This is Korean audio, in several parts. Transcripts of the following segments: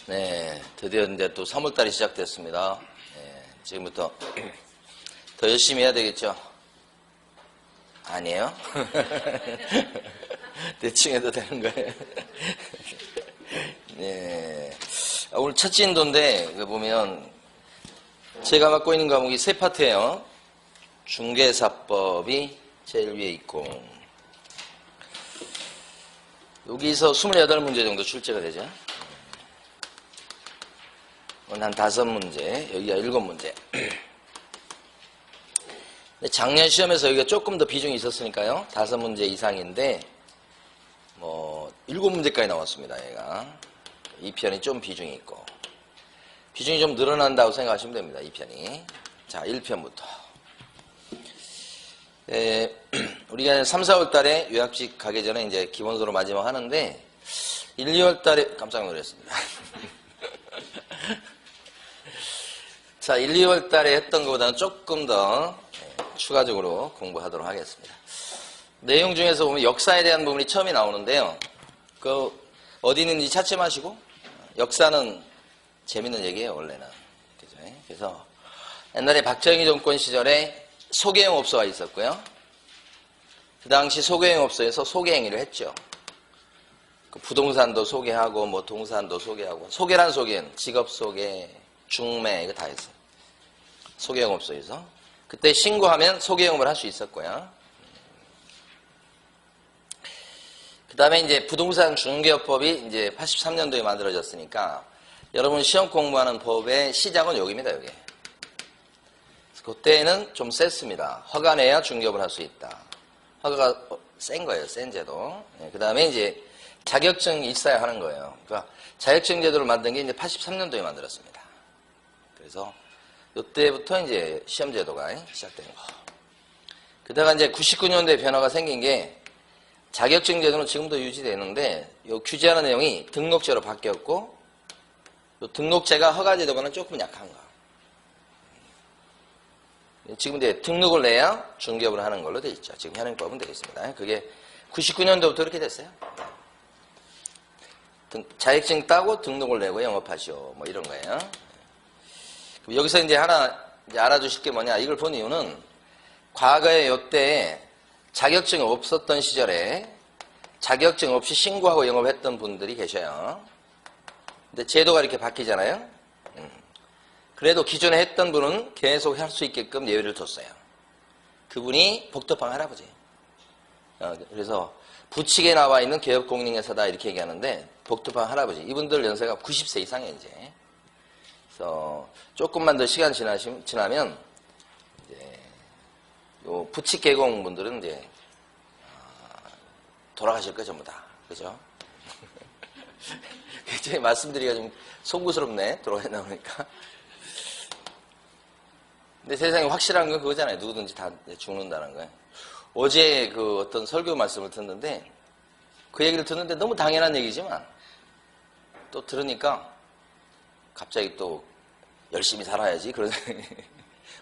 네, 드디어 이제 또 3월달이 시작됐습니다. 네, 지금부터 더 열심히 해야 되겠죠? 아니에요? 대충 해도 되는 거예요? 네. 오늘 첫째 인도인데, 이거 보면, 제가 맡고 있는 과목이 세 파트예요. 중개사법이 제일 위에 있고, 여기서 28문제 정도 출제가 되죠. 오늘 한 5문제, 여기가 7문제. 작년 시험에서 여기가 조금 더 비중이 있었으니까요. 5문제 이상인데, 7문제까지 나왔습니다, 얘가. 이 편이 좀 비중이 있고. 비중이 좀 늘어난다고 생각하시면 됩니다, 이 편이. 자, 1편부터. 우리가 3, 4월 달에 요약식 가기 전에 이제 기본서로 마지막 하는데, 1, 2월 달에, 깜짝 놀랐습니다. 자, 1, 2월 달에 했던 것보다는 조금 더 추가적으로 공부하도록 하겠습니다. 내용 중에서 보면 역사에 대한 부분이 처음에 나오는데요. 어디 있는지 찾지 마시고, 역사는 재밌는 얘기예요, 원래는. 그죠? 그래서 옛날에 박정희 정권 시절에 소개영업소가 있었고요. 그 당시 소개영업소에서 소개행위를 했죠. 부동산도 소개하고, 동산도 소개하고, 소개란 소개는 직업 소개, 중매, 이거 다 했어요. 소개영업소에서. 그때 신고하면 소개영업을 할 수 있었고요. 그 다음에 이제 부동산 중개업법이 이제 83년도에 만들어졌으니까 여러분 시험 공부하는 법의 시작은 여기입니다, 여기. 그때는 좀 셌습니다. 허가 내야 중개업을 할 수 있다. 허가가 센 거예요, 센 제도. 그 다음에 이제 자격증이 있어야 하는 거예요. 그러니까 자격증 제도를 만든 게 이제 83년도에 만들었습니다. 그래서 이때부터 이제 시험 제도가 시작된 거. 그다가 이제 99년도에 변화가 생긴 게 자격증 제도는 지금도 유지되는데 요 규제하는 내용이 등록제로 바뀌었고 요 등록제가 허가 제도과는 조금 약한 거. 지금 이제 등록을 내야 중개업을 하는 걸로 돼 있죠. 지금 현행법은 되어 있습니다. 그게 99년도부터 그렇게 됐어요. 자격증 따고 등록을 내고 영업하시오. 이런 거예요. 여기서 이제 하나 알아두실 게 뭐냐. 이걸 본 이유는 과거에 요때 자격증이 없었던 시절에 자격증 없이 신고하고 영업했던 분들이 계셔요. 근데 제도가 이렇게 바뀌잖아요. 그래도 기존에 했던 분은 계속 할 수 있게끔 예외를 뒀어요. 그분이 복덕방 할아버지. 그래서 부칙에 나와 있는 개업공인회사다 이렇게 얘기하는데 복덕방 할아버지. 이분들 연세가 90세 이상이에요, 이제. 그래서 조금만 더 시간 지나면 이제 요 부칙 개공 분들은 이제 돌아가실 거예요, 전부 다. 그죠? 굉장히 말씀드리기가 좀 송구스럽네, 돌아가 나오니까. 근데 세상에 확실한 건 그거잖아요. 누구든지 다 죽는다는 거예요. 어제 그 어떤 설교 말씀을 듣는데 그 얘기를 듣는데 너무 당연한 얘기지만 또 들으니까 갑자기 또 열심히 살아야지 그런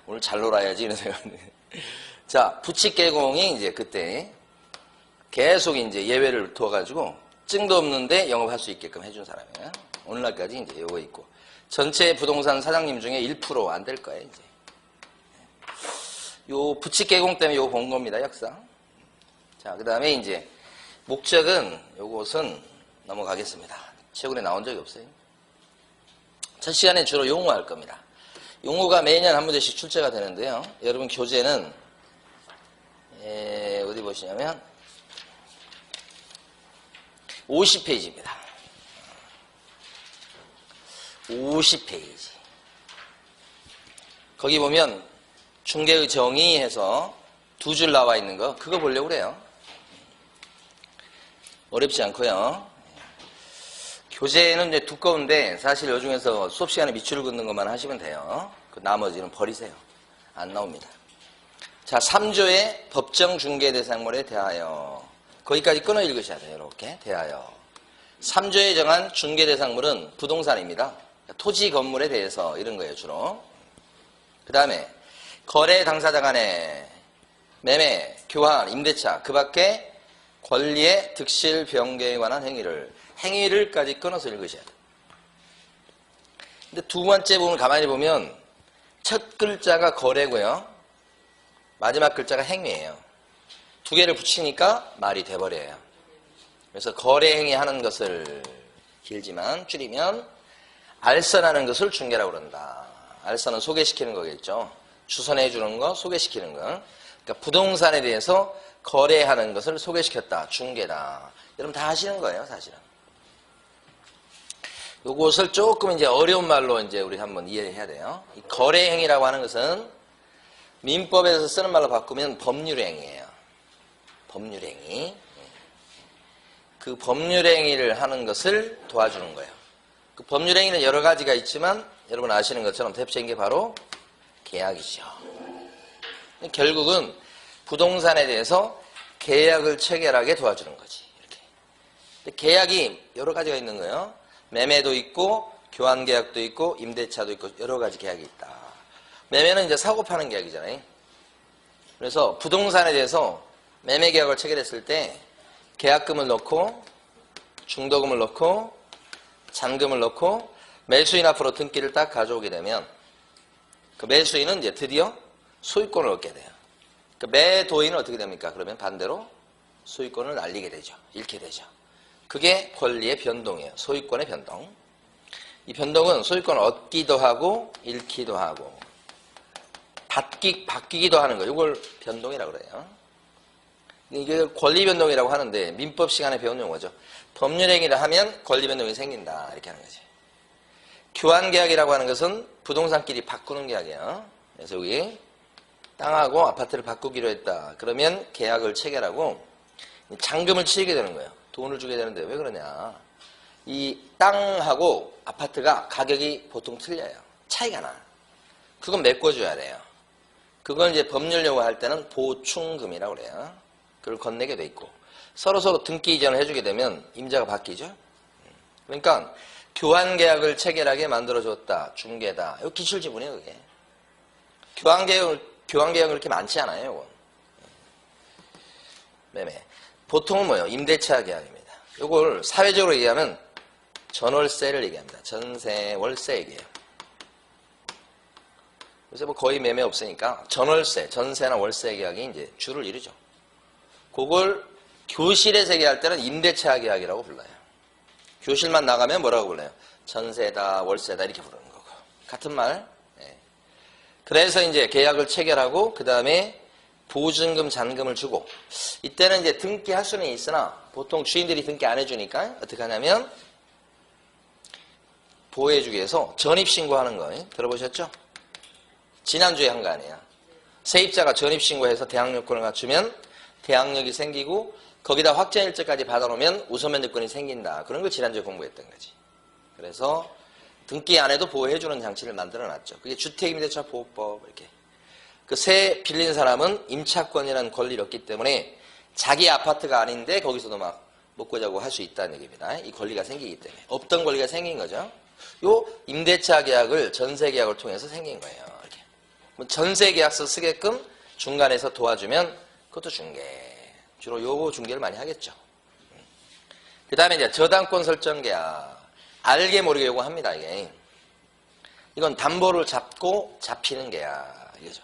오늘 잘 놀아야지 이런 생각이. 자, 부칙 개공이 이제 그때 계속 이제 예외를 두어가지고 증도 없는데 영업할 수 있게끔 해준 사람이에요. 오늘날까지 이제 요거 있고 전체 부동산 사장님 중에 1% 안 될 거예요, 이제. 요 부칙 개공 때문에 요거 본 겁니다, 역사. 자, 그 다음에 이제 목적은 요것은 넘어가겠습니다. 최근에 나온 적이 없어요. 첫 시간에 주로 용어할 겁니다. 용어가 매년 한 문제씩 출제가 되는데요. 여러분 교재는 어디 보시냐면 50페이지입니다. 50페이지. 거기 보면 중개의 정의 해서 2줄 나와 있는 거 그거 보려고 그래요. 어렵지 않고요. 교재는 이제 두꺼운데 사실 요 중에서 수업 시간에 밑줄을 긋는 것만 하시면 돼요. 그 나머지는 버리세요. 안 나옵니다. 자, 3조의 법정 중개 대상물에 대하여 거기까지 끊어 읽으셔야 돼요. 이렇게 대하여 3조에 정한 중개 대상물은 부동산입니다. 토지 건물에 대해서 이런 거예요, 주로. 그 다음에 거래 당사자 간의 매매, 교환, 임대차 그 밖에 권리의 득실 변경에 관한 행위를까지 끊어서 읽으셔야 돼요. 근데 두 번째 부분 가만히 보면 첫 글자가 거래고요. 마지막 글자가 행위예요. 두 개를 붙이니까 말이 돼버려요. 그래서 거래 행위 하는 것을 길지만 줄이면 알선하는 것을 중개라고 그런다. 알선은 소개시키는 거겠죠. 주선해 주는 거, 소개시키는 거. 그러니까 부동산에 대해서 거래하는 것을 소개시켰다. 중개다. 여러분 다 아시는 거예요, 사실은. 요것을 조금 이제 어려운 말로 이제 우리 한번 이해해야 돼요. 이 거래 행위라고 하는 것은 민법에서 쓰는 말로 바꾸면 법률 행위예요. 법률 행위. 그 법률 행위를 하는 것을 도와주는 거예요. 그 법률 행위는 여러 가지가 있지만 여러분 아시는 것처럼 대표적인 게 바로 계약이죠. 결국은 부동산에 대해서 계약을 체결하게 도와주는 거지. 이렇게. 근데 계약이 여러 가지가 있는 거예요. 매매도 있고 교환 계약도 있고 임대차도 있고 여러 가지 계약이 있다. 매매는 이제 사고 파는 계약이잖아요. 그래서 부동산에 대해서 매매 계약을 체결했을 때 계약금을 넣고 중도금을 넣고 잔금을 넣고 매수인 앞으로 등기를 딱 가져오게 되면 그 매수인은 이제 드디어 소유권을 얻게 돼요. 그 매도인은 어떻게 됩니까? 그러면 반대로 소유권을 날리게 되죠. 잃게 되죠. 그게 권리의 변동이에요. 소유권의 변동. 이 변동은 소유권을 얻기도 하고 잃기도 하고 바뀌기도 하는 거예요. 이걸 변동이라고 그래요. 이게 권리 변동이라고 하는데 민법 시간에 배운 용어죠. 법률 행위를 하면 권리 변동이 생긴다. 이렇게 하는 거지. 교환 계약이라고 하는 것은 부동산끼리 바꾸는 계약이에요. 그래서 여기 땅하고 아파트를 바꾸기로 했다. 그러면 계약을 체결하고 잔금을 치르게 되는 거예요. 돈을 주게 되는데 왜 그러냐. 이 땅하고 아파트가 가격이 보통 틀려요. 차이가 나. 그건 메꿔줘야 돼요. 그걸 이제 법률용어 할 때는 보충금이라고 그래요. 그걸 건네게 돼 있고 서로 등기 이전을 해주게 되면 임자가 바뀌죠. 그러니까 교환 계약을 체결하게 만들어줬다. 중개다. 이거 기출지문이에요. 그게. 교환 계약은 그렇게 많지 않아요. 이건. 매매. 보통은 뭐예요? 임대차 계약입니다. 이걸 사회적으로 얘기하면 전월세를 얘기합니다. 전세, 월세 얘기해요. 요새 뭐 거의 매매 없으니까 전월세, 전세나 월세 계약이 이제 주를 이루죠. 그걸 교실에서 얘기할 때는 임대차 계약이라고 불러요. 교실만 나가면 뭐라고 불러요? 전세다, 월세다 이렇게 부르는 거고. 같은 말. 네. 그래서 이제 계약을 체결하고 그 다음에 보증금, 잔금을 주고 이때는 이제 등기할 수는 있으나 보통 주인들이 등기 안 해주니까 어떻게 하냐면 보호해주기 위해서 전입신고하는 거 들어보셨죠? 지난주에 한 거 아니에요. 세입자가 전입신고해서 대항력권을 갖추면 대항력이 생기고 거기다 확정일자까지 받아놓으면 우선면제권이 생긴다. 그런 걸 지난주에 공부했던 거지. 그래서 등기 안 해도 보호해주는 장치를 만들어놨죠. 그게 주택임대차 보호법 이렇게. 그 세 빌린 사람은 임차권이라는 권리를 얻기 때문에 자기 아파트가 아닌데 거기서도 막 먹고 자고 할 수 있다는 얘기입니다. 이 권리가 생기기 때문에. 없던 권리가 생긴 거죠. 요 임대차 계약을 전세 계약을 통해서 생긴 거예요. 이렇게. 뭐 전세 계약서 쓰게끔 중간에서 도와주면 그것도 중개. 주로 요거 중개를 많이 하겠죠. 그 다음에 이제 저당권 설정 계약. 알게 모르게 요거 합니다, 이게. 이건 담보를 잡고 잡히는 계약. 이거죠.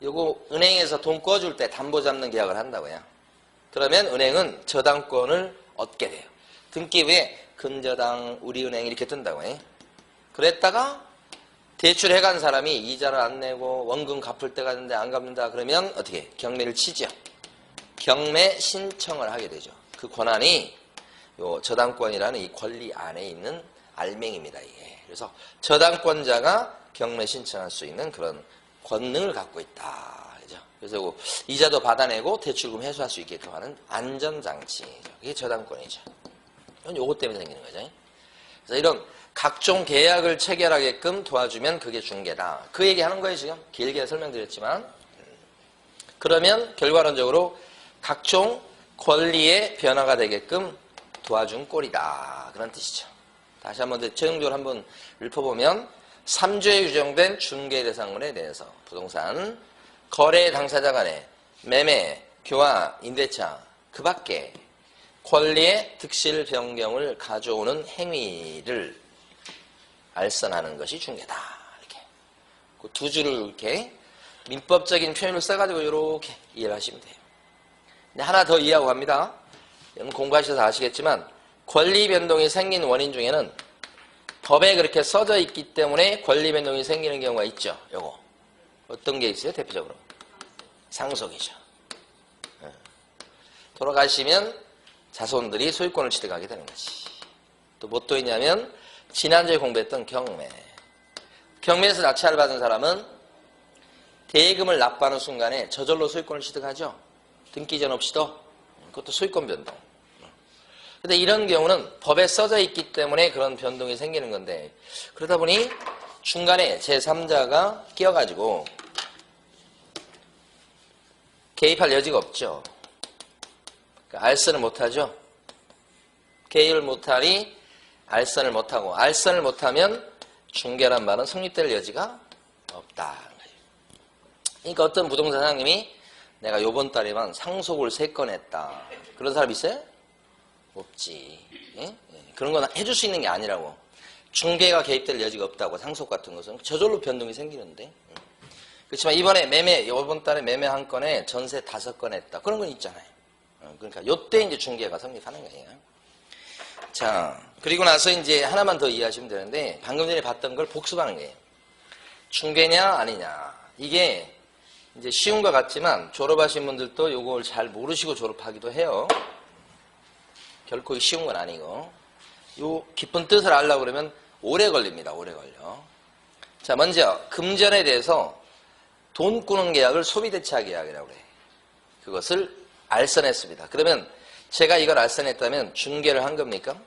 요거 은행에서 돈 꿔줄 때 담보 잡는 계약을 한다고요. 그러면 은행은 저당권을 얻게 돼요. 등기 후에 근저당, 우리은행 이렇게 뜬다고요. 그랬다가 대출해간 사람이 이자를 안 내고 원금 갚을 때가 됐는데 안 갚는다 그러면 어떻게 경매를 치죠. 경매 신청을 하게 되죠. 그 권한이 요 저당권이라는 이 권리 안에 있는 알맹입니다. 이게. 그래서 저당권자가 경매 신청할 수 있는 그런 권능을 갖고 있다. 그죠? 그래서 이자도 받아내고 대출금 회수할 수 있게끔 하는 안전장치죠. 이게 저당권이죠. 이건 요것 때문에 생기는 거죠. 그래서 이런 각종 계약을 체결하게끔 도와주면 그게 중개다. 그 얘기하는 거예요. 지금 길게 설명드렸지만 그러면 결과론적으로 각종 권리의 변화가 되게끔 도와준 꼴이다. 그런 뜻이죠. 다시 한번 최종적으로 한번 읊어보면 3조에 규정된 중개 대상물에 대해서 부동산, 거래 당사자 간의 매매, 교환, 임대차 그 밖에 권리의 득실 변경을 가져오는 행위를 알선하는 것이 중개다. 이렇게. 그 두 줄을 이렇게 민법적인 표현을 써가지고 이렇게 이해를 하시면 돼요. 근데 하나 더 이해하고 갑니다. 여러분 공부하셔서 아시겠지만 권리 변동이 생긴 원인 중에는 법에 그렇게 써져 있기 때문에 권리 변동이 생기는 경우가 있죠. 요거. 어떤 게 있어요? 대표적으로. 상속이죠. 돌아가시면 자손들이 소유권을 취득하게 되는 거지. 또 뭐 또 있냐면 지난주에 공부했던 경매. 경매에서 낙찰을 받은 사람은 대금을 납부하는 순간에 저절로 소유권을 취득하죠. 등기전 없이도. 그것도 소유권 변동. 근데 이런 경우는 법에 써져 있기 때문에 그런 변동이 생기는 건데 그러다 보니 중간에 제3자가 끼어가지고 개입할 여지가 없죠. 그러니까 알선을 못하죠. 개입을 못하니 알선을 못하고 알선을 못하면 중개란 말은 성립될 여지가 없다. 그러니까 어떤 부동산 사장님이 내가 요번 달에만 상속을 3건 했다. 그런 사람 있어요? 없지. 예? 그런 건 해줄 수 있는 게 아니라고. 중개가 개입될 여지가 없다고. 상속 같은 것은 저절로 변동이 생기는데. 그렇지만 이번에 이번 달에 매매 1건에 전세 5건 했다. 그런 건 있잖아요. 그러니까 요때 이제 중개가 성립하는 거예요. 자, 그리고 나서 이제 하나만 더 이해하시면 되는데 방금 전에 봤던 걸 복습하는 거예요. 중개냐 아니냐. 이게 이제 쉬운 것 같지만 졸업하신 분들도 요걸 잘 모르시고 졸업하기도 해요. 결코 쉬운 건 아니고. 요 깊은 뜻을 알려고 그러면 오래 걸립니다. 오래 걸려. 자, 먼저 금전에 대해서 돈 꾸는 계약을 소비대차 계약이라고 그래요. 그것을 알선했습니다. 그러면 제가 이걸 알선했다면 중개를 한 겁니까?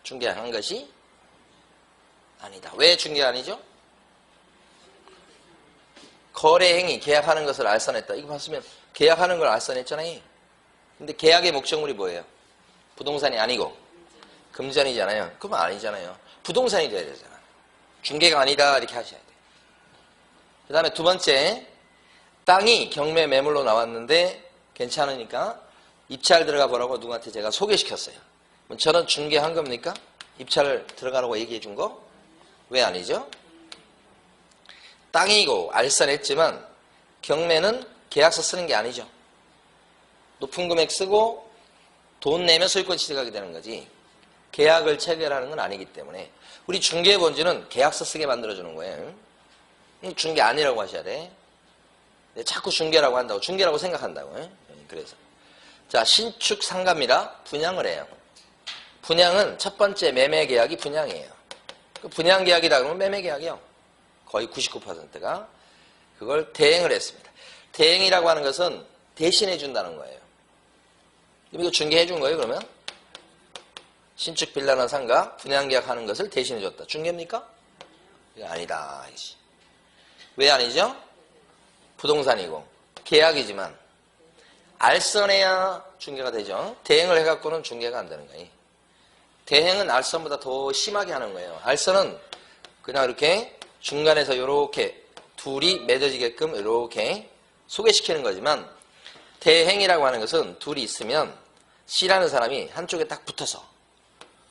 중개한 것이 아니다. 왜 중개 아니죠? 거래행위, 계약하는 것을 알선했다. 이거 봤으면 계약하는 걸 알선했잖아요. 근데 계약의 목적물이 뭐예요? 부동산이 아니고 금전이잖아요. 그건 아니잖아요. 부동산이 돼야 되잖아. 중개가 아니다 이렇게 하셔야 돼요. 그 다음에 두 번째, 땅이 경매 매물로 나왔는데 괜찮으니까 입찰 들어가 보라고 누구한테 제가 소개시켰어요. 저는 중개한 겁니까? 입찰 들어가라고 얘기해 준 거? 왜 아니죠? 땅이고 알선했지만 경매는 계약서 쓰는 게 아니죠. 높은 금액 쓰고 돈 내면 소유권 취득하게 되는 거지 계약을 체결하는 건 아니기 때문에 우리 중개의 본질은 계약서 쓰게 만들어주는 거예요. 중개 아니라고 하셔야 돼. 자꾸 중개라고 한다고 중개라고 생각한다고. 그래서 자, 신축 상가입니다. 분양을 해요. 분양은 첫 번째 매매 계약이 분양이에요. 분양 계약이다 그러면 매매 계약이요. 거의 99%가 그걸 대행을 했습니다. 대행이라고 하는 것은 대신해 준다는 거예요. 이거 중개해 준 거예요, 그러면? 신축 빌라나 상가 분양 계약하는 것을 대신해 줬다. 중개입니까? 이거 아니다. 왜 아니죠? 부동산이고 계약이지만 알선해야 중개가 되죠. 대행을 해갖고는 중개가 안 되는 거예요. 대행은 알선보다 더 심하게 하는 거예요. 알선은 그냥 이렇게 중간에서 이렇게 둘이 맺어지게끔 이렇게 소개시키는 거지만 대행이라고 하는 것은 둘이 있으면 C라는 사람이 한쪽에 딱 붙어서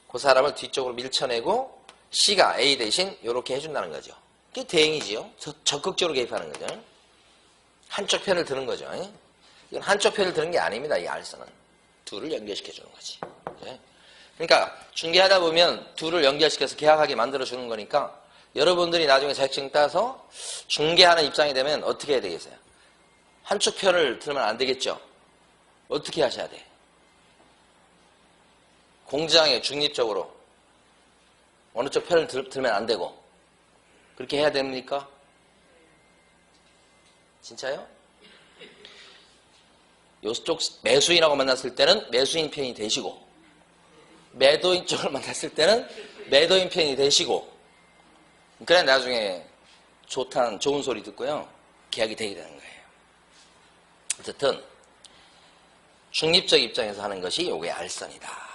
그 사람을 뒤쪽으로 밀쳐내고 C가 A 대신 이렇게 해준다는 거죠. 그게 대행이지요. 적극적으로 개입하는 거죠. 한쪽 편을 드는 거죠. 이건 한쪽 편을 드는 게 아닙니다. 이 알선은. 둘을 연결시켜주는 거지. 그러니까 중개하다 보면 둘을 연결시켜서 계약하게 만들어주는 거니까 여러분들이 나중에 자격증 따서 중개하는 입장이 되면 어떻게 해야 되겠어요? 한쪽 편을 들면 안 되겠죠? 어떻게 하셔야 돼? 공정하게 중립적으로 어느 쪽 편을 들면 안 되고 그렇게 해야 됩니까? 진짜요? 요쪽 매수인하고 만났을 때는 매수인 편이 되시고 매도인 쪽을 만났을 때는 매도인 편이 되시고 그래 나중에 좋은 소리 듣고요 계약이 되게 되는 거예요. 어쨌든 중립적 입장에서 하는 것이 요게 알선이다.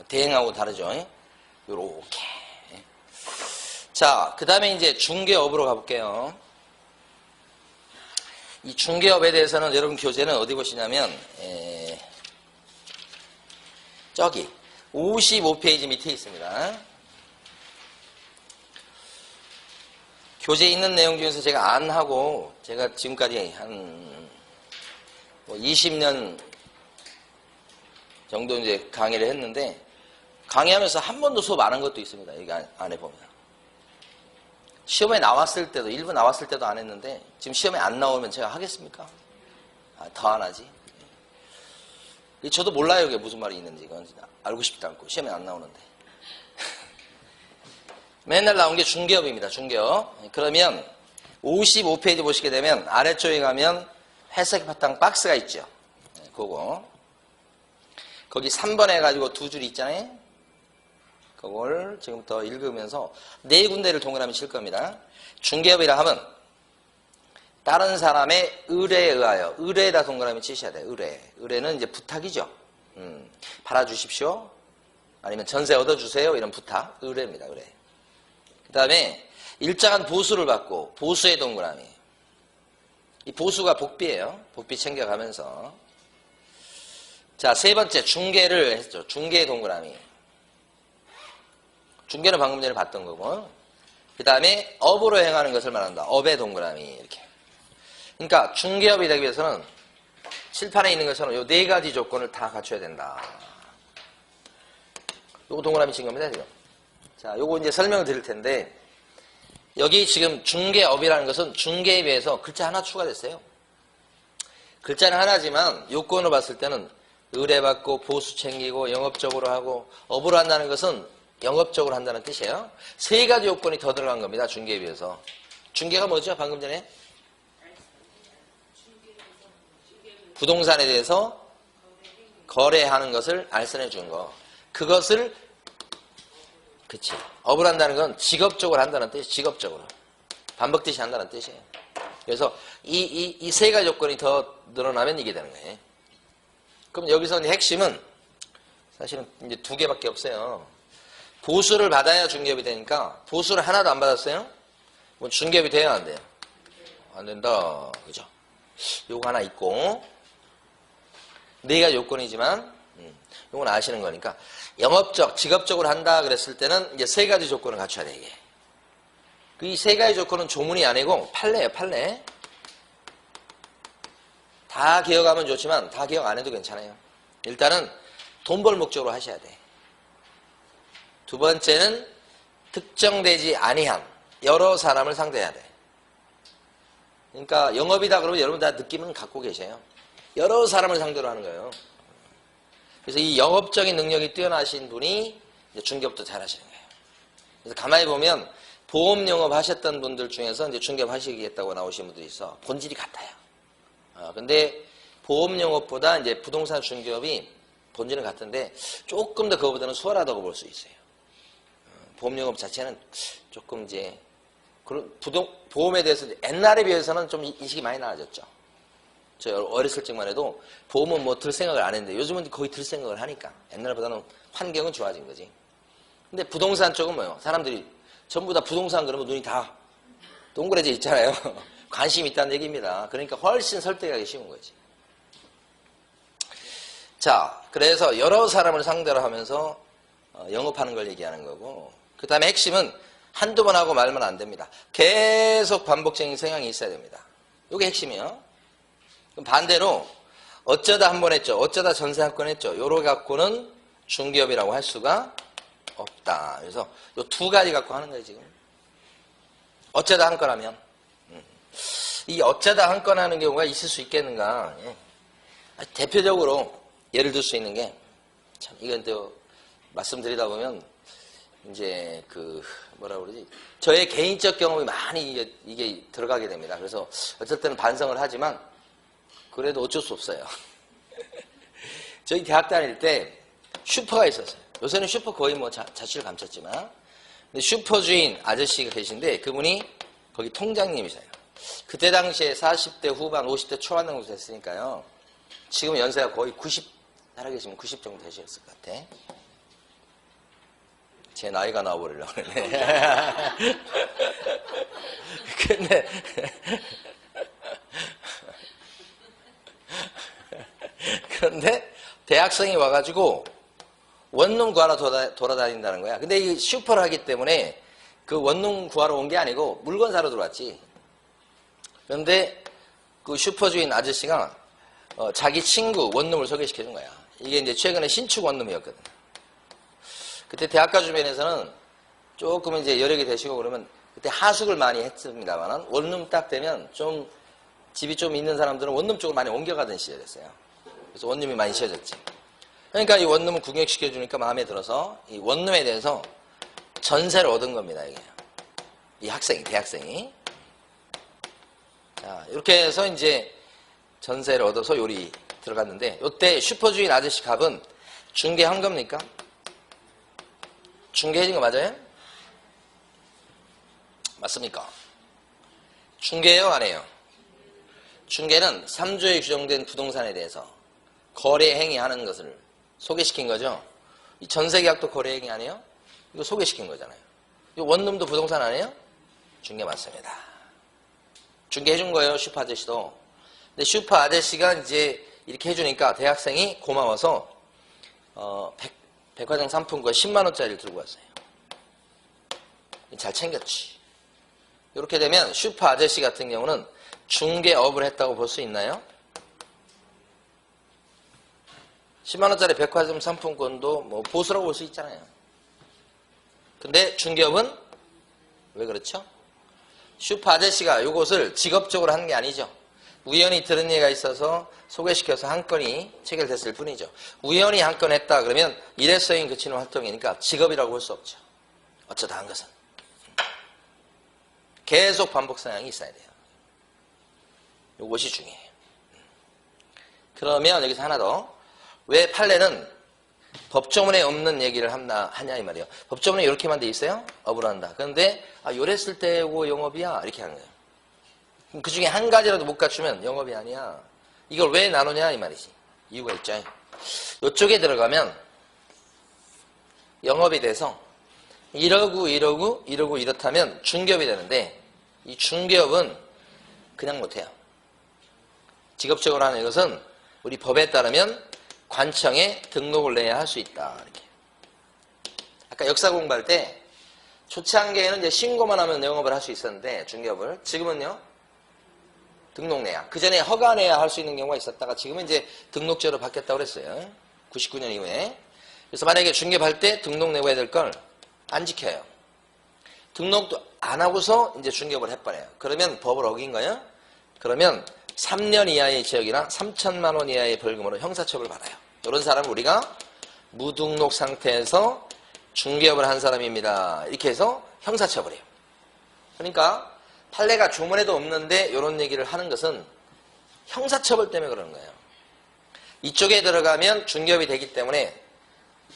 대행하고 다르죠. 요렇게. 자, 그 다음에 이제 중개업으로 가볼게요. 이 중개업에 대해서는 여러분 교재는 어디 보시냐면 저기 55페이지 밑에 있습니다. 교재에 있는 내용 중에서 제가 안 하고 제가 지금까지 한 뭐 20년 정도 이제 강의를 했는데 강의하면서 한 번도 수업 안 한 것도 있습니다. 여기 안에 보면. 시험에 나왔을 때도, 일부 나왔을 때도 안 했는데 지금 시험에 안 나오면 제가 하겠습니까? 더 안 하지. 저도 몰라요. 이게 무슨 말이 있는지. 이건 알고 싶지도 않고 시험에 안 나오는데. 맨날 나온 게 중개업입니다. 중개업. 그러면 55페이지 보시게 되면 아래쪽에 가면 회색 바탕 박스가 있죠. 그거. 거기 3번 해가지고 두 줄이 있잖아요. 그걸 지금부터 읽으면서 네 군데를 동그라미 칠 겁니다. 중개업이라 하면 다른 사람의 의뢰에 의하여, 의뢰에다 동그라미 치셔야 돼요. 의뢰. 의뢰는 이제 부탁이죠. 팔아주십시오. 아니면 전세 얻어주세요. 이런 부탁. 의뢰입니다. 의뢰. 그 다음에 일정한 보수를 받고 보수의 동그라미. 이 보수가 복비예요. 복비 챙겨가면서. 자, 세 번째 중개를 했죠. 중개의 동그라미. 중개는 방금 전에 봤던 거고. 그 다음에 업으로 행하는 것을 말한다. 업의 동그라미. 이렇게. 그러니까 중개업이 되기 위해서는 칠판에 있는 것처럼 이 네 가지 조건을 다 갖춰야 된다. 요거 동그라미 친 겁니다, 지금. 자, 요거 이제 설명을 드릴 텐데, 여기 지금 중개업이라는 것은 중개에 비해서 글자 하나 추가됐어요. 글자는 하나지만 요건을 봤을 때는 의뢰받고 보수 챙기고 영업적으로 하고 업으로 한다는 것은 영업적으로 한다는 뜻이에요. 세 가지 요건이 더 들어간 겁니다. 중개에 비해서. 중개가 뭐죠? 방금 전에? 부동산에 대해서 거래하는 것을 알선해 준 거. 그것을 그치. 업을 한다는 건 직업적으로 한다는 뜻이 직업적으로. 반복듯이 한다는 뜻이에요. 그래서 이 세 가지 조건이 더 늘어나면 이게 되는 거예요. 그럼 여기서 이제 핵심은 사실은 이제 두 개밖에 없어요. 보수를 받아야 중개업이 되니까 보수를 하나도 안 받았어요? 뭐 중개업이 돼야 안 돼요? 안 된다. 그죠? 요거 하나 있고 네 가지 요건이지만 요건 아시는 거니까 영업적, 직업적으로 한다 그랬을 때는 이제 세 가지 조건을 갖춰야 돼, 이게. 이 세 가지 조건은 조문이 아니고 판례예요, 판례. 다 기억하면 좋지만 다 기억 안 해도 괜찮아요. 일단은 돈 벌 목적으로 하셔야 돼. 두 번째는 특정되지 아니한 여러 사람을 상대해야 돼. 그러니까 영업이다 그러면 여러분 다 느낌은 갖고 계세요. 여러 사람을 상대로 하는 거예요. 그래서 이 영업적인 능력이 뛰어나신 분이 이제 중개업도 잘 하시는 거예요. 그래서 가만히 보면 보험 영업 하셨던 분들 중에서 이제 중개업 하시겠다고 나오신 분들이 있어. 본질이 같아요. 근데 보험 영업보다 이제 부동산 중개업이 본질은 같은데 조금 더 그거보다는 수월하다고 볼 수 있어요. 보험 영업 자체는 조금 이제 보험에 대해서 옛날에 비해서는 좀 인식이 많이 나아졌죠. 저 어렸을 적만 해도 보험은 뭐 들 생각을 안 했는데 요즘은 거의 들 생각을 하니까 옛날보다는 환경은 좋아진 거지. 근데 부동산 쪽은 뭐예요? 사람들이 전부 다 부동산 그러면 눈이 다 동그래져 있잖아요. 관심이 있다는 얘기입니다. 그러니까 훨씬 설득하기 쉬운 거지. 자, 그래서 여러 사람을 상대로 하면서 영업하는 걸 얘기하는 거고 그 다음에 핵심은 한두 번 하고 말면 안 됩니다. 계속 반복적인 성향이 있어야 됩니다. 이게 핵심이에요. 그럼 반대로 어쩌다 한 번 했죠. 어쩌다 전세 한 건 했죠. 요로 갖고는 중개업이라고 할 수가 없다. 그래서 요 두 가지 갖고 하는 거예요, 지금. 어쩌다 한 건 하면. 이 어쩌다 한 건 하는 경우가 있을 수 있겠는가. 대표적으로 예를 들 수 있는 게, 참, 이건 또 말씀드리다 보면, 이제 뭐라 그러지? 저의 개인적 경험이 많이 이게 들어가게 됩니다. 그래서 어쩔 때는 반성을 하지만, 그래도 어쩔 수 없어요. 저희 대학 다닐 때 슈퍼가 있었어요. 요새는 슈퍼 거의 뭐 자취를 감췄지만 근데 슈퍼 주인 아저씨가 계신데 그분이 거기 통장님이세요. 그때 당시에 40대 후반 50대 초반 정도 됐으니까요. 지금 연세가 거의 90 살아계시면 90 정도 되셨을 것 같아. 제 나이가 나와버리려고 그러네. 근데 그런데 대학생이 와가지고 원룸 구하러 돌아다닌다는 거야. 근데 이 슈퍼를 하기 때문에 그 원룸 구하러 온 게 아니고 물건 사러 들어왔지. 그런데 그 슈퍼주인 아저씨가 자기 친구 원룸을 소개시켜 준 거야. 이게 이제 최근에 신축 원룸이었거든. 그때 대학가 주변에서는 조금 이제 여력이 되시고 그러면 그때 하숙을 많이 했습니다만 원룸 딱 되면 좀 집이 좀 있는 사람들은 원룸 쪽으로 많이 옮겨가던 시절이었어요. 그래서 원룸이 많이 쉬어졌지. 그러니까 이 원룸을 구경시켜주니까 마음에 들어서 이 원룸에 대해서 전세를 얻은 겁니다, 이게. 이 학생이, 대학생이. 자, 이렇게 해서 이제 전세를 얻어서 요리 들어갔는데, 요때 슈퍼주인 아저씨 값은 중개한 겁니까? 중개해진 거 맞아요? 맞습니까? 중개해요, 안 해요? 중개는 3조에 규정된 부동산에 대해서 거래 행위하는 것을 소개시킨 거죠. 이 전세계약도 거래 행위 아니에요? 이거 소개시킨 거잖아요. 이 원룸도 부동산 아니에요? 중개 맞습니다. 중개해준 거예요, 슈퍼 아저씨도. 근데 슈퍼 아저씨가 이제 이렇게 해주니까 대학생이 고마워서 백화점 상품권 10만원짜리를 들고 왔어요. 잘 챙겼지. 이렇게 되면 슈퍼 아저씨 같은 경우는 중개업을 했다고 볼 수 있나요? 10만원짜리 백화점 상품권도 뭐 보수라고 볼 수 있잖아요. 근데 중개업은 왜 그렇죠? 슈퍼 아저씨가 이것을 직업적으로 한 게 아니죠. 우연히 들은 얘기가 있어서 소개시켜서 한 건이 체결됐을 뿐이죠. 우연히 한 건 했다 그러면 일회성이 그치는 활동이니까 직업이라고 볼 수 없죠. 어쩌다 한 것은. 계속 반복 상황이 있어야 돼요. 이것이 중요해요. 그러면 여기서 하나 더. 왜 판례는 법조문에 없는 얘기를 하냐 이 말이에요. 법조문에 이렇게만 돼 있어요. 업으로 한다. 그런데 요랬을 때고 영업이야 이렇게 하는 거예요. 그럼 그중에 한 가지라도 못 갖추면 영업이 아니야. 이걸 왜 나누냐 이 말이지. 이유가 있죠. 이쪽에 들어가면 영업이 돼서 이러고 이렇다면 중개업이 되는데 이 중개업은 그냥 못해요. 직업적으로 하는 이것은 우리 법에 따르면 관청에 등록을 내야 할 수 있다. 이렇게. 아까 역사 공부할 때 초창기에는 이제 신고만 하면 영업을 할 수 있었는데 중개업을 지금은요 등록 내야. 그 전에 허가 내야 할 수 있는 경우가 있었다가 지금은 이제 등록제로 바뀌었다고 그랬어요. 99년 이후에. 그래서 만약에 중개업할 때 등록 내고 해야 될 걸 안 지켜요. 등록도 안 하고서 이제 중개업을 해버려요. 그러면 법을 어긴 거예요. 그러면 3년 이하의 징역이나 3천만 원 이하의 벌금으로 형사처벌을 받아요. 이런 사람을 우리가 무등록 상태에서 중개업을 한 사람입니다. 이렇게 해서 형사처벌이에요. 그러니까 판례가 조문에도 없는데 이런 얘기를 하는 것은 형사처벌 때문에 그러는 거예요. 이쪽에 들어가면 중개업이 되기 때문에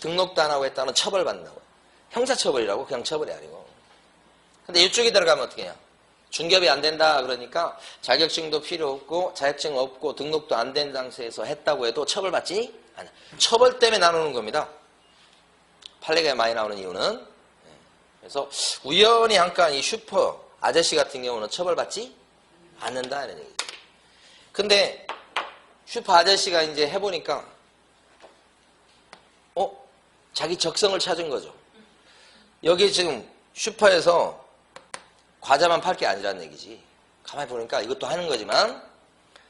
등록도 안 하고 했다는 처벌받는다고요. 형사처벌이라고 그냥 처벌이 아니고. 근데 이쪽에 들어가면 어떻게 해요? 중개업이 안 된다 그러니까 자격증도 필요 없고 자격증 없고 등록도 안 된 상태에서 했다고 해도 처벌받지 않아요. 처벌 때문에 나누는 겁니다. 판례가 많이 나오는 이유는. 그래서 우연히 한 건 이 슈퍼 아저씨 같은 경우는 처벌받지 않는다 이런 얘기죠. 근데 슈퍼 아저씨가 이제 해보니까 자기 적성을 찾은 거죠. 여기 지금 슈퍼에서 과자만 팔 게 아니라는 얘기지. 가만히 보니까 이것도 하는 거지만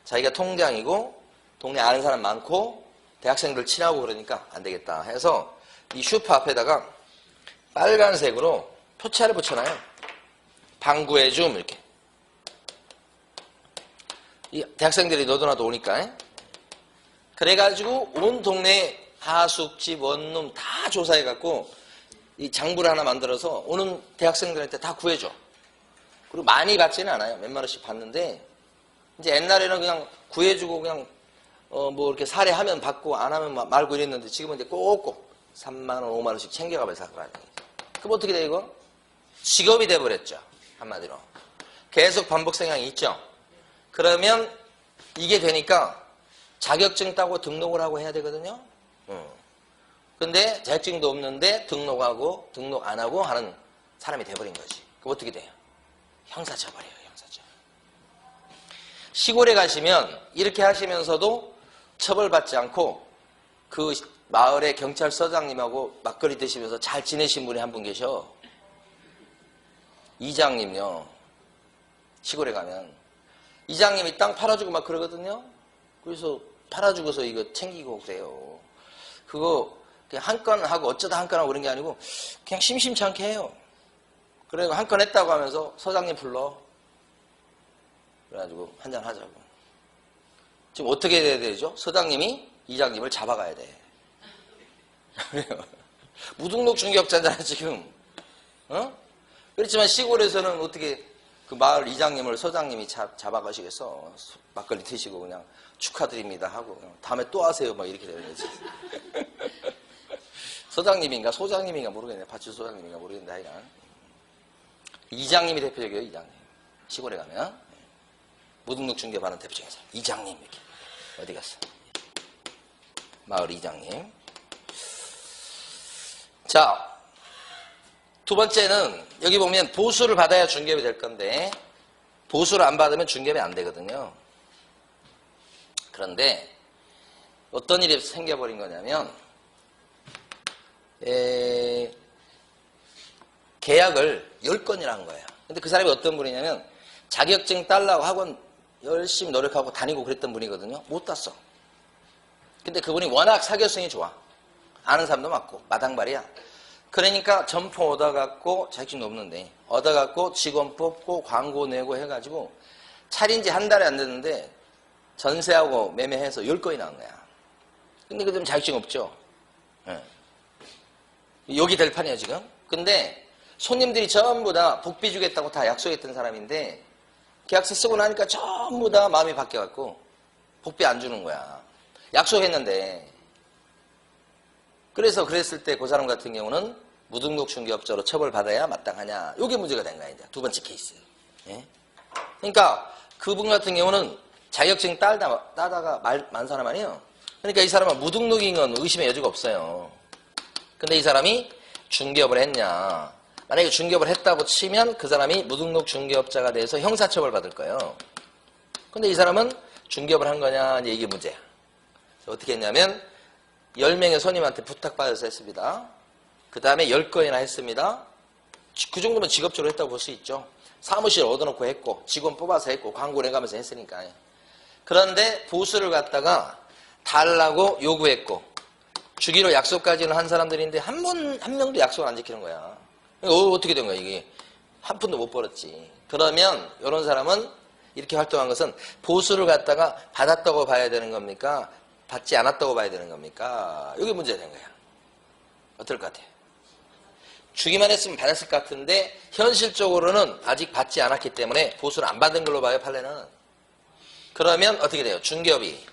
자기가 통장이고 동네 아는 사람 많고 대학생들 친하고 그러니까 안 되겠다 해서 이 슈퍼 앞에다가 빨간색으로 표차를 붙여놔요. 방구해줌 이렇게. 이 대학생들이 너도나도 오니까. 그래가지고 온 동네 하숙집, 원룸 다 조사해갖고 이 장부를 하나 만들어서 오는 대학생들한테 다 구해줘. 그리고 많이 받지는 않아요. 몇만 원씩 받는데 이제 옛날에는 그냥 구해주고 그냥 뭐 이렇게 사례하면 받고 안 하면 말고 이랬는데 지금은 이제 꼭꼭 3만 원, 5만 원씩 챙겨가면서 사고 하는 거예요. 그럼 어떻게 돼 이거? 직업이 돼버렸죠. 한마디로. 계속 반복 성향이 있죠. 그러면 이게 되니까 자격증 따고 등록을 하고 해야 되거든요. 근데 자격증도 없는데 등록하고 등록 안 하고 하는 사람이 돼버린 거지. 그럼 어떻게 돼요? 형사처벌이에요. 형사처벌. 시골에 가시면 이렇게 하시면서도 처벌받지 않고 그 마을의 경찰서장님하고 막걸리 드시면서 잘 지내신 분이 한 분 계셔. 이장님요. 시골에 가면 이장님이 땅 팔아주고 막 그러거든요. 그래서 팔아주고서 이거 챙기고 그래요. 그거 그냥 한 건 하고 어쩌다 한 건 하고 그런 게 아니고 그냥 심심치 않게 해요. 그래서 한 건 했다고 하면서 서장님 불러. 그래가지고 한잔 하자고. 지금 어떻게 해야 되죠? 서장님이 이장님을 잡아가야 돼. 무등록 중개업자잖아 지금. 그렇지만 시골에서는 어떻게 그 마을 이장님을 서장님이 잡아가시겠어. 막걸리 드시고 그냥 축하드립니다 하고 다음에 또 하세요 막 이렇게 되는 거지. 서장님인가 소장님인가 모르겠네. 밭주 소장님인가 모르겠는데 하여간 이장님이 대표적이에요. 이장님. 시골에 가면 무등록 중개하는 대표적인 사람 이장님 이렇게 어디 갔어? 마을 이장님. 자, 두 번째는 여기 보면 보수를 받아야 중개업이 될 건데 보수를 안 받으면 중개업이 안 되거든요. 그런데 어떤 일이 생겨버린 거냐면 계약을 10건이나 한 거예요. 근데 그 사람이 어떤 분이냐면 자격증 따려고 학원 열심히 노력하고 다니고 그랬던 분이거든요. 못 땄어. 근데 그분이 워낙 사교성이 좋아. 아는 사람도 많고 마당발이야. 그러니까 점포 얻어갖고 자격증도 없는데 얻어갖고 직원 뽑고 광고 내고 해가지고 차린 지 한 달이 안 됐는데 전세하고 매매해서 10건이 나온 거야. 근데 그들은 자격증 없죠. 네. 여기 될 판이에요 지금. 근데 손님들이 전부 다 복비 주겠다고 다 약속했던 사람인데 계약서 쓰고 나니까 전부 다 마음이 바뀌어갖고 복비 안 주는 거야. 약속했는데. 그래서 그랬을 때 그 사람 같은 경우는 무등록 중개업자로 처벌받아야 마땅하냐. 이게 문제가 된 거야. 이제 두 번째 케이스. 예? 그러니까 그분 같은 경우는 자격증 따다가 만 사람 아니에요. 그러니까 이 사람은 무등록인 건 의심의 여지가 없어요. 근데 이 사람이 중개업을 했냐. 만약에 중개업을 했다고 치면 그 사람이 무등록 중개업자가 돼서 형사처벌 받을 거예요. 근데 이 사람은 중개업을 한 거냐. 이제 이게 문제야. 어떻게 했냐면 10명의 손님한테 부탁받아서 했습니다. 그 다음에 10건이나 했습니다. 그 정도면 직업적으로 했다고 볼 수 있죠. 사무실 얻어놓고 했고 직원 뽑아서 했고 광고 내가면서 했으니까. 그런데 보수를 갖다가 달라고 요구했고 주기로 약속까지는 한 사람들인데 한 명도 약속을 안 지키는 거야. 어떻게 된 거야 이게. 한 푼도 못 벌었지. 그러면 이런 사람은 이렇게 활동한 것은 보수를 갖다가 받았다고 봐야 되는 겁니까? 받지 않았다고 봐야 되는 겁니까? 이게 문제가 된 거야. 어떨 것 같아요? 주기만 했으면 받았을 것 같은데 현실적으로는 아직 받지 않았기 때문에 보수를 안 받은 걸로 봐요. 판례는. 그러면 어떻게 돼요? 중개업이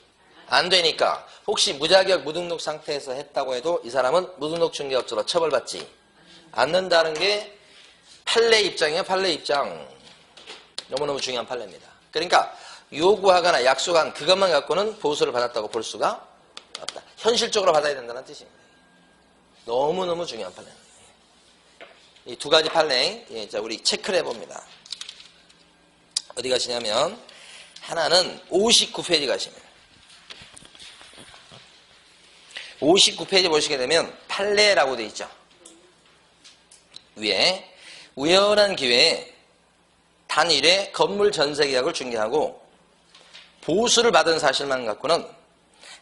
안 되니까 혹시 무자격 무등록 상태에서 했다고 해도 이 사람은 무등록 중개업자로 처벌받지 않는다는 게 판례 입장이에요. 판례 입장. 너무너무 중요한 판례입니다. 그러니까 요구하거나 약속한 그것만 갖고는 보수를 받았다고 볼 수가 없다. 현실적으로 받아야 된다는 뜻입니다. 너무너무 중요한 판례입니다. 이 두 가지 판례, 자, 우리 체크를 해봅니다. 어디 가시냐면, 하나는 59페이지 가시면, 59페이지 보시게 되면, 판례라고 되어 있죠. 위에, 우연한 기회에 단일에 건물 전세 계약을 중개하고, 보수를 받은 사실만 갖고는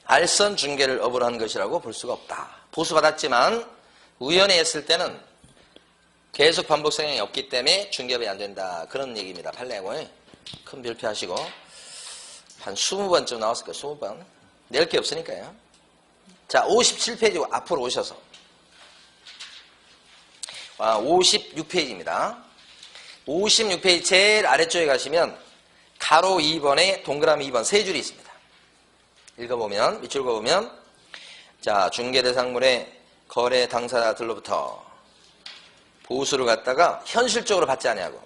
알선 중개를 업으로 한 것이라고 볼 수가 없다. 보수 받았지만, 우연히 했을 때는 계속 반복 성향이 없기 때문에 중개업이 안 된다. 그런 얘기입니다. 판례고. 큰 별표하시고. 한 20번쯤 나왔을 거예요. 20번. 낼 게 없으니까요. 자, 57페이지 앞으로 오셔서. 56페이지입니다. 56페이지 제일 아래쪽에 가시면 가로 2번에 동그라미 2번 세 줄이 있습니다. 읽어보면, 밑줄 그어보면, 자, 중개대상물의 거래 당사자들로부터 보수를 갖다가 현실적으로 받지 아니하고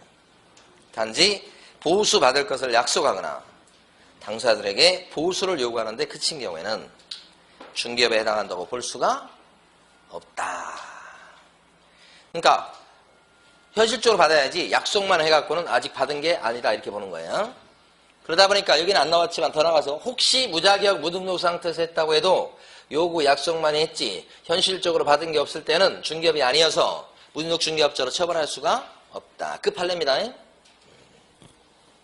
단지 보수 받을 것을 약속하거나 당사자들에게 보수를 요구하는데 그친 경우에는 중개업에 해당한다고 볼 수가 없다. 그러니까 현실적으로 받아야지 약속만 해갖고는 아직 받은 게 아니다 이렇게 보는 거예요. 그러다 보니까 여기는 안 나왔지만 더 나가서 혹시 무자격 무등록 상태에서 했다고 해도 요구 약속만 했지 현실적으로 받은 게 없을 때는 중개업이 아니어서 무등록 중개업자로 처벌할 수가 없다. 그 판례입니다.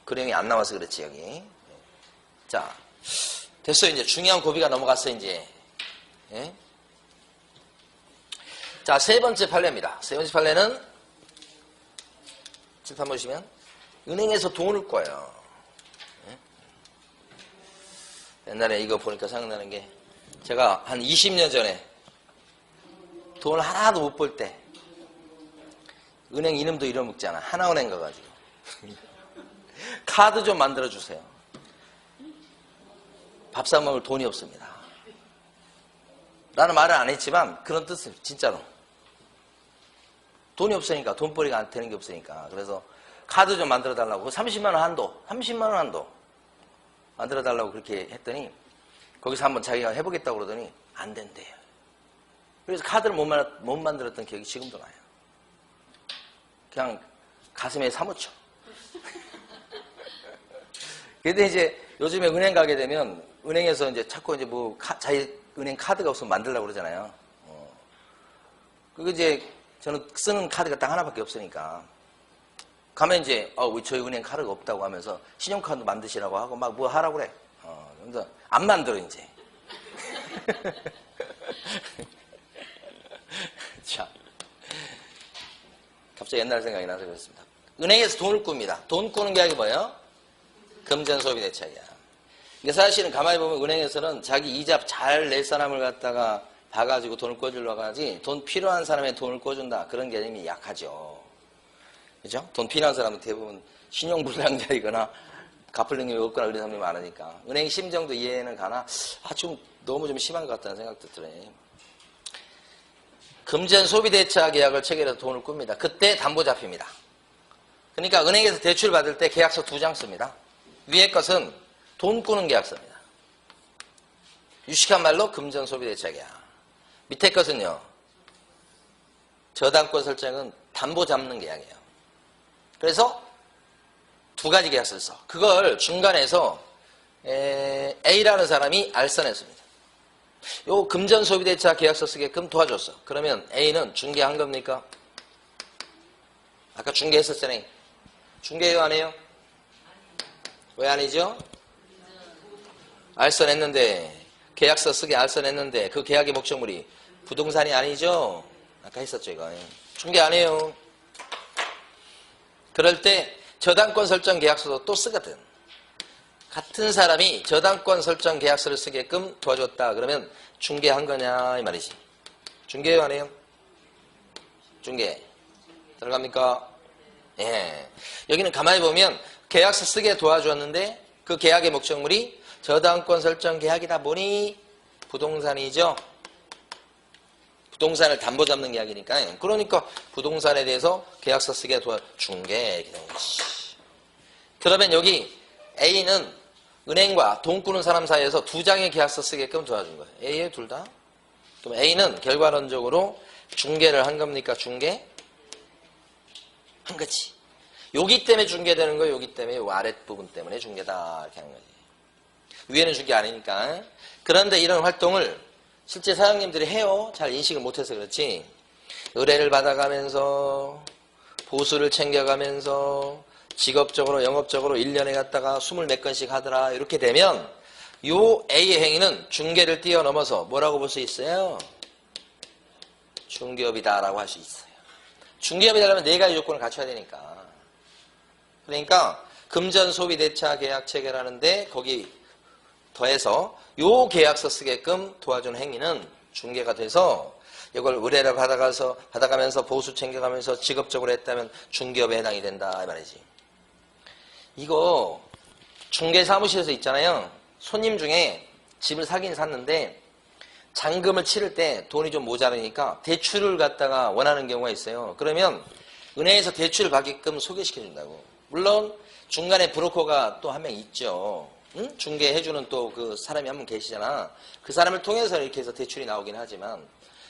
그림이 안 나와서 그렇지, 여기. 자, 됐어. 이제 중요한 고비가 넘어갔어, 이제. 예? 자, 세 번째 판례입니다. 세 번째 판례는, 칠판 보시면, 은행에서 돈을 꿔요. 예? 옛날에 이거 보니까 생각나는 게, 제가 한 20년 전에 돈을 하나도 못 벌 때, 은행 이름도 잃어먹잖아. 하나은행 가가지고. 카드 좀 만들어주세요. 밥 사 먹을 돈이 없습니다. 라는 말을 안 했지만 그런 뜻을 진짜로. 돈이 없으니까, 돈벌이가 안 되는 게 없으니까. 그래서 카드 좀 만들어 달라고. 30만 원 한도, 30만 원 한도 만들어 달라고 그렇게 했더니 거기서 한번 자기가 해보겠다고 그러더니 안 된대요. 그래서 카드를 못 만들었던 기억이 지금도 나요. 그냥 가슴에 사무쳐. 근데 이제 요즘에 은행 가게 되면 은행에서 이제 자꾸 이제 뭐 자기 은행 카드가 없으면 만들려고 그러잖아요. 그리고 이제 저는 쓰는 카드가 딱 하나밖에 없으니까 가면 이제 저희 은행 카드가 없다고 하면서 신용카드 만드시라고 하고 막 뭐 하라고 그래. 근데 안 만들어 이제. 자, 갑자기 옛날 생각이 나서 그렇습니다. 은행에서 돈을 꿉니다. 돈 꾸는 계약이 뭐예요? 금전소비대차계약. 이게 사실은 가만히 보면 은행에서는 자기 이자 잘 낼 사람을 갖다가 봐가지고 돈을 꿔주려고 하지, 돈 필요한 사람의 돈을 꿔준다, 그런 개념이 약하죠. 그죠? 돈 필요한 사람은 대부분 신용불량자이거나 갚을 능력이 없거나 그런 사람이 많으니까. 은행 심정도 이해는 가나, 좀 너무 좀 심한 것 같다는 생각도 들어요. 금전소비대차 계약을 체결해서 돈을 꿉니다. 그때 담보 잡힙니다. 그러니까 은행에서 대출 받을 때 계약서 2장 씁니다. 위에 것은 돈 꾸는 계약서입니다. 유식한 말로 금전소비대차 계약. 밑에 것은요, 저당권 설정은 담보 잡는 계약이에요. 그래서 2가지 계약서를 써. 그걸 중간에서 A라는 사람이 알선했습니다. 요 금전소비대차 계약서 쓰게끔 도와줬어. 그러면 A는 중개한 겁니까? 아까 중개했었잖아요. 중개해요, 안 해요? 왜 아니죠? 알선했는데, 계약서 쓰게 알선했는데 그 계약의 목적물이 부동산이 아니죠? 아까 했었죠, 이거. 중개 안 해요. 그럴 때 저당권 설정 계약서도 또 쓰거든. 같은 사람이 저당권 설정 계약서를 쓰게끔 도와줬다. 그러면 중개한 거냐 이 말이지. 중개해요, 안 해요? 중개 들어갑니까? 예. 여기는 가만히 보면 계약서 쓰게 도와주었는데 그 계약의 목적물이 저당권 설정 계약이다 보니 부동산이죠. 부동산을 담보 잡는 계약이니까. 그러니까 부동산에 대해서 계약서 쓰게 중개 이렇게 되는 거지. 그러면 여기 A는 은행과 돈 꾸는 사람 사이에서 2장의 계약서 쓰게끔 도와준 거예요. A에 둘 다. 그럼 A는 결과론적으로 중개를 한 겁니까? 중개? 한 거지. 여기 때문에 중개되는 거예요. 여기 때문에 요 아랫부분 때문에 중개다 이렇게 하는 거지. 위에는 중개 아니니까. 그런데 이런 활동을 실제 사장님들이 해요. 잘 인식을 못해서 그렇지. 의뢰를 받아가면서 보수를 챙겨가면서 직업적으로 영업적으로 1년에 갔다가 20몇 건씩 하더라. 이렇게 되면 요 A의 행위는 중개를 뛰어넘어서 뭐라고 볼 수 있어요? 중개업이다라고 할 수 있어요. 중개업이 되려면 4가지 조건을 갖춰야 되니까. 그러니까 금전소비대차 계약 체결하는데 거기 더해서 요 계약서 쓰게끔 도와준 행위는 중개가 돼서 이걸 의뢰를 받아가면서 보수 챙겨가면서 직업적으로 했다면 중개업에 해당이 된다 이 말이지. 이거 중개사무실에서 있잖아요. 손님 중에 집을 사긴 샀는데 잔금을 치를 때 돈이 좀 모자라니까 대출을 갖다가 원하는 경우가 있어요. 그러면 은행에서 대출을 받게끔 소개시켜준다고. 물론 중간에 브로커가 또 한 명 있죠. 응? 중개해주는 또 그 사람이 한 분 계시잖아. 그 사람을 통해서 이렇게 해서 대출이 나오긴 하지만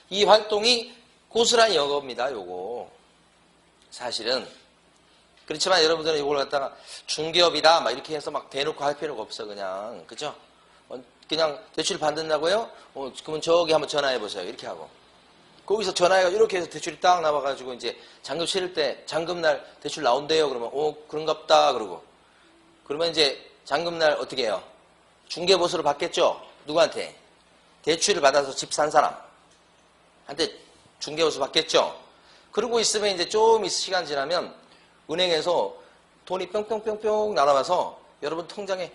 이 활동이 고스란히 영업입니다. 요거 사실은. 그렇지만 여러분들은 이걸 갖다가 중개업이다 막 이렇게 해서 막 대놓고 할 필요가 없어. 그냥 그죠? 그냥 대출 받는다고요? 그러면 저기 한번 전화해 보세요. 이렇게 하고 거기서 전화해가지고 이렇게 해서 대출이 딱 나와가지고 이제 잔금 치를 때 잔금날 대출 나온대요. 그러면 그런갑다 그러고 그러면 이제 잔금날 어떻게 해요? 중개보수를 받겠죠? 누구한테? 대출을 받아서 집 산 사람한테 중개보수 받겠죠? 그러고 있으면 이제 좀 시간 지나면 은행에서 돈이 뿅뿅뿅뿅 날아와서 여러분 통장에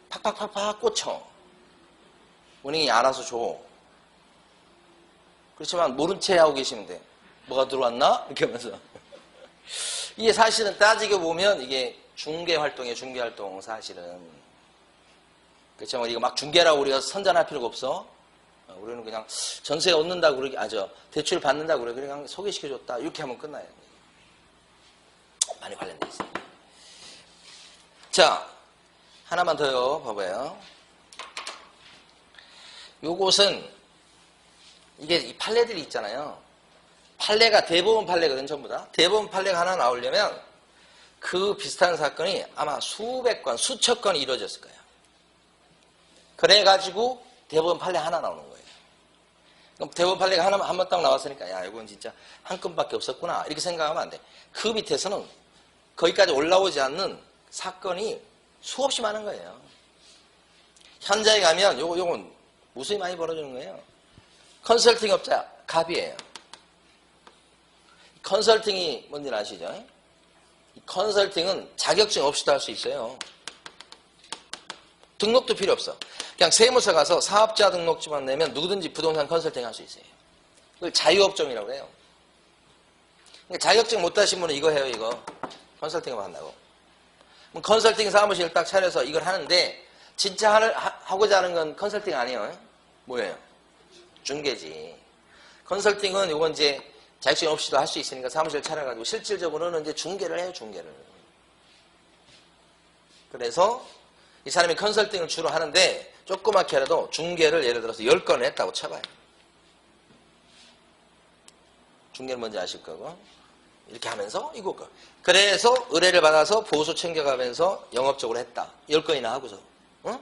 팍팍팍팍 꽂혀. 은행이 알아서 줘. 그렇지만 모른 채 하고 계시면 돼. 뭐가 들어왔나? 이렇게 하면서. 이게 사실은 따지고 보면 이게 중개활동이에요. 중개활동 사실은. 그렇지만 이거 막 중개라고 우리가 선전할 필요가 없어. 우리는 그냥 전세 얻는다고 그러기, 대출 받는다고 그러기 그냥 소개시켜줬다. 이렇게 하면 끝나요. 많이 관련돼 있어요. 자, 하나만 더요. 봐봐요. 요것은 이게 이 판례들이 있잖아요. 판례가 대법원 판례거든 전부 다. 대법원 판례가 하나 나오려면 그 비슷한 사건이 아마 수백 건, 수천 건이 이루어졌을 거예요. 그래가지고 대법원 판례 하나 나오는 거예요. 그럼 대법원 판례가 한 번 딱 나왔으니까 야 이건 진짜 한 건밖에 없었구나 이렇게 생각하면 안 돼. 그 밑에서는 거기까지 올라오지 않는 사건이 수없이 많은 거예요. 현장에 가면 요건 무수히 많이 벌어지는 거예요. 컨설팅 업자 갑이에요. 컨설팅이 뭔지 아시죠? 컨설팅은 자격증 없이도 할 수 있어요. 등록도 필요 없어. 그냥 세무서 가서 사업자 등록증만 내면 누구든지 부동산 컨설팅 할 수 있어요. 그걸 자유업종이라고 해요. 그러니까 자격증 못 따신 분은 이거 해요, 이거. 컨설팅을 한다고. 그럼 컨설팅 사무실 딱 차려서 이걸 하는데 진짜 하고자 하는 건 컨설팅 아니에요. 뭐예요? 중개지. 컨설팅은 요건 이제 자격증 없이도 할 수 있으니까 사무실 차려가지고 실질적으로는 이제 중개를 해요, 중개를. 그래서 이 사람이 컨설팅을 주로 하는데 조그맣게라도 중개를 예를 들어서 10건을 했다고 쳐봐요. 중개는 뭔지 아실 거고. 이렇게 하면서 이거 그래서 의뢰를 받아서 보수 챙겨가면서 영업적으로 했다. 10건이나 하고서. 응?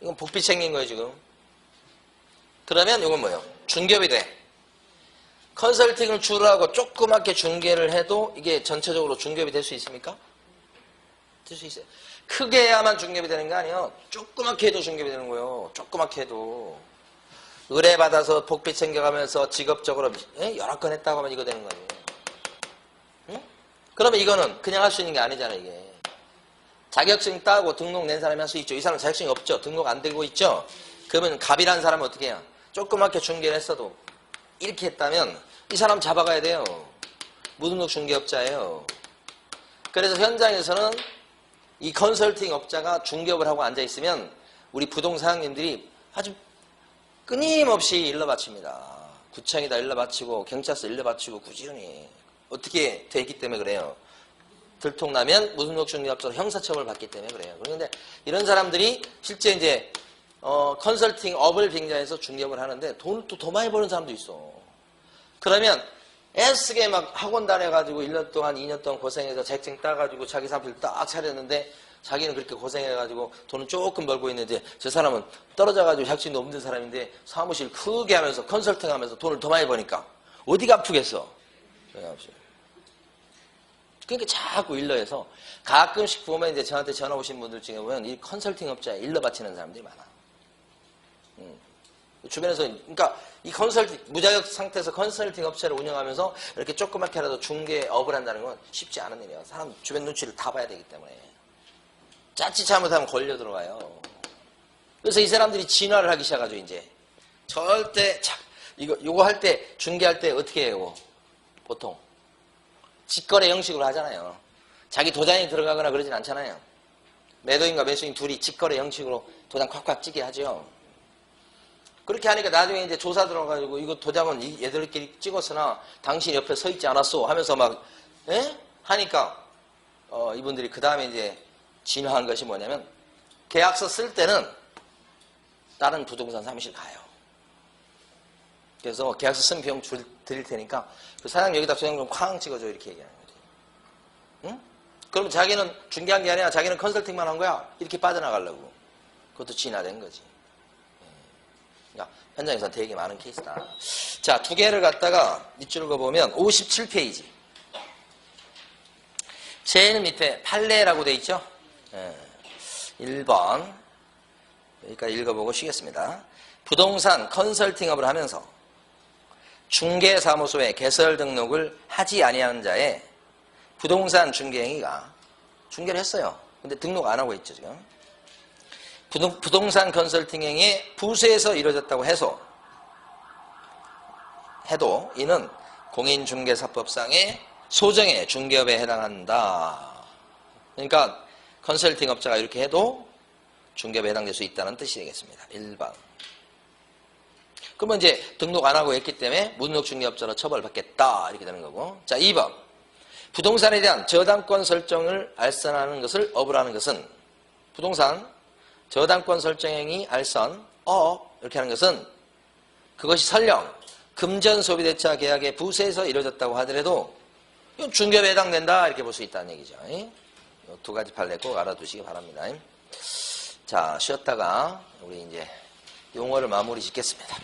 이건 복비 챙긴 거예요, 지금. 그러면 이건 뭐예요? 중개업이 돼. 컨설팅을 주로 하고 조그맣게 중개를 해도 이게 전체적으로 중개업이 될 수 있습니까? 될 수 있어요. 크게 해야만 중개업이 되는 거 아니에요. 조그맣게 해도 중개업이 되는 거예요. 조그맣게 해도. 의뢰받아서 복비 챙겨가면서 직업적으로 여러 건 했다고 하면 이거 되는 거예요. 응? 그러면 이거는 그냥 할 수 있는 게 아니잖아요, 이게. 자격증 따고 등록 낸 사람이 할 수 있죠. 이 사람은 자격증이 없죠. 등록 안 들고 있죠. 그러면 갑이라는 사람은 어떻게 해요? 조그맣게 중개를 했어도 이렇게 했다면 이 사람 잡아가야 돼요. 무등록 중개업자예요. 그래서 현장에서는 이 컨설팅 업자가 중개업을 하고 앉아있으면 우리 부동산님들이 아주 끊임없이 일러 바칩니다. 구청에다 일러 바치고 경찰서 일러 바치고 꾸준히 어떻게 돼 있기 때문에 그래요. 들통나면 무등록 중개업자로 형사처벌을 받기 때문에 그래요. 그런데 이런 사람들이 실제 이제 컨설팅 업을 빙자해서 중개업을 하는데 돈을 또 더 많이 버는 사람도 있어. 그러면 애쓰게 막 학원 다녀가지고 1년 동안 2년 동안 고생해서 자격증 따가지고 자기 사무실 딱 차렸는데 자기는 그렇게 고생해가지고 돈은 조금 벌고 있는데 저 사람은 떨어져가지고 자격증도 없는 사람인데 사무실 크게 하면서 컨설팅 하면서 돈을 더 많이 버니까 어디가 아프겠어? 그러니까 자꾸 일러해서 가끔씩 보면 이제 저한테 전화 오신 분들 중에 보면 이 컨설팅 업자에 일러 바치는 사람들이 많아. 주변에서 그러니까 이 무자격 상태에서 컨설팅 업체를 운영하면서 이렇게 조그맣게라도 중개업을 한다는 건 쉽지 않은 일이에요. 사람 주변 눈치를 다 봐야 되기 때문에 자칫 잘못하면 걸려 들어가요. 그래서 이 사람들이 진화를 하기 시작하죠. 이제 절대 요거 할 때 중개할 때 어떻게 해요? 보통 직거래 형식으로 하잖아요. 자기 도장이 들어가거나 그러진 않잖아요. 매도인과 매수인 둘이 직거래 형식으로 도장 콱콱 찍게 하죠. 그렇게 하니까 나중에 이제 조사 들어가지고 이거 도장은 얘들끼리 찍었으나 당신 옆에 서 있지 않았어 하면서 막 하니까 이분들이 그 다음에 이제 진화한 것이 뭐냐면 계약서 쓸 때는 다른 부동산 사무실 가요. 그래서 계약서 쓴 비용 드릴 테니까 그 사장 여기다 도장 좀 쾅 찍어줘 이렇게 얘기하는 거죠. 응? 그럼 자기는 중개한 게 아니라 자기는 컨설팅만 한 거야. 이렇게 빠져나가려고. 그것도 진화된 거지. 현장에서 되게 많은 케이스다. 자, 두 개를 갖다가 밑줄 그어보면 57페이지. 제일 밑에 판례라고 돼 있죠? 1번. 여기까지 읽어보고 쉬겠습니다. 부동산 컨설팅업을 하면서 중개사무소에 개설 등록을 하지 아니하는 자의 부동산 중개행위가 중개를 했어요. 근데 등록 안 하고 있죠, 지금. 부동산 컨설팅 행위에 부수에서 이루어졌다고 해도 이는 공인중개사법상의 소정의 중개업에 해당한다. 그러니까 컨설팅 업자가 이렇게 해도 중개업에 해당될 수 있다는 뜻이 되겠습니다. 1번. 그러면 이제 등록 안 하고 했기 때문에 무등록 중개업자로 처벌받겠다 이렇게 되는 거고. 자, 2번. 부동산에 대한 저당권 설정을 알선하는 것을 업을 하는 것은 부동산 저당권 설정행위 알선 이렇게 하는 것은 그것이 설령 금전 소비대차 계약의 부수에서 이루어졌다고 하더라도 이건 중개업에 해당된다 이렇게 볼 수 있다는 얘기죠. 이 두 가지 판례 꼭 알아두시기 바랍니다. 자, 쉬었다가 우리 이제 용어를 마무리 짓겠습니다.